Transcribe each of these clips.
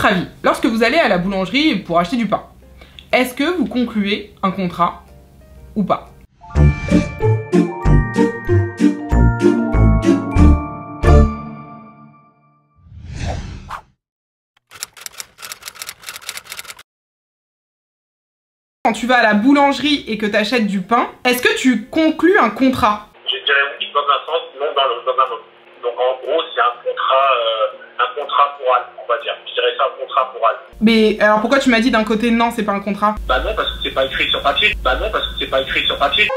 votre avis, lorsque vous allez à la boulangerie pour acheter du pain, est-ce que vous concluez un contrat ou pas? Quand tu vas à la boulangerie et que tu achètes du pain, est-ce que tu conclus un contrat? Je dirais oui dans un sens, non dans un autre. Donc en gros, c'est un contrat moral, on va dire. Je dirais ça, un contrat moral. Mais alors pourquoi tu m'as dit d'un côté non, c'est pas un contrat? Bah non, parce que c'est pas écrit sur papier.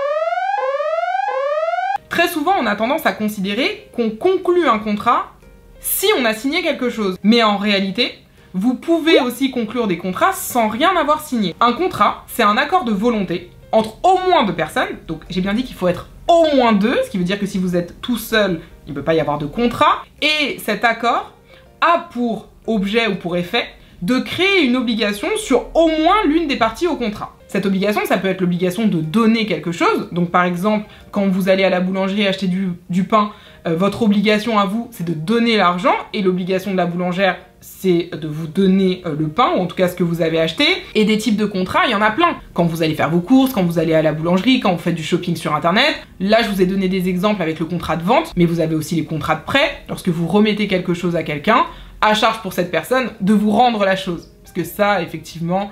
Très souvent, on a tendance à considérer qu'on conclut un contrat si on a signé quelque chose. Mais en réalité, vous pouvez aussi conclure des contrats sans rien avoir signé. Un contrat, c'est un accord de volonté entre au moins deux personnes. Donc j'ai bien dit qu'il faut être au moins deux, ce qui veut dire que si vous êtes tout seul, il ne peut pas y avoir de contrat. Et cet accord a pour objet ou pour effet de créer une obligation sur au moins l'une des parties au contrat. Cette obligation, ça peut être l'obligation de donner quelque chose. Donc par exemple, quand vous allez à la boulangerie acheter du pain, votre obligation à vous, c'est de donner l'argent, et l'obligation de la boulangère, c'est de vous donner le pain, ou en tout cas ce que vous avez acheté. Et des types de contrats, il y en a plein. Quand vous allez faire vos courses, quand vous allez à la boulangerie, quand vous faites du shopping sur internet. Là, je vous ai donné des exemples avec le contrat de vente, mais vous avez aussi les contrats de prêt, lorsque vous remettez quelque chose à quelqu'un, à charge pour cette personne de vous rendre la chose. Parce que ça, effectivement,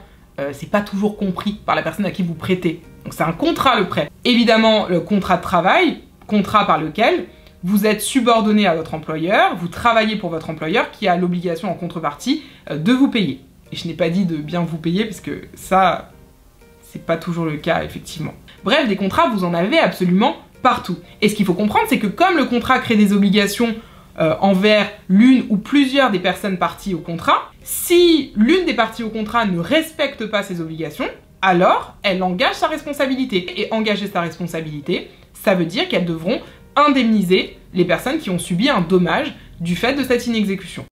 c'est pas toujours compris par la personne à qui vous prêtez. Donc c'est un contrat, le prêt. Évidemment, le contrat de travail, contrat par lequel vous êtes subordonné à votre employeur, vous travaillez pour votre employeur qui a l'obligation en contrepartie de vous payer. Et je n'ai pas dit de bien vous payer, parce que ça, c'est pas toujours le cas, effectivement. Bref, des contrats, vous en avez absolument partout. Et ce qu'il faut comprendre, c'est que comme le contrat crée des obligations envers l'une ou plusieurs des personnes parties au contrat, si l'une des parties au contrat ne respecte pas ses obligations, alors elle engage sa responsabilité. Et engager sa responsabilité, ça veut dire qu'elles devront indemniser les personnes qui ont subi un dommage du fait de cette inexécution.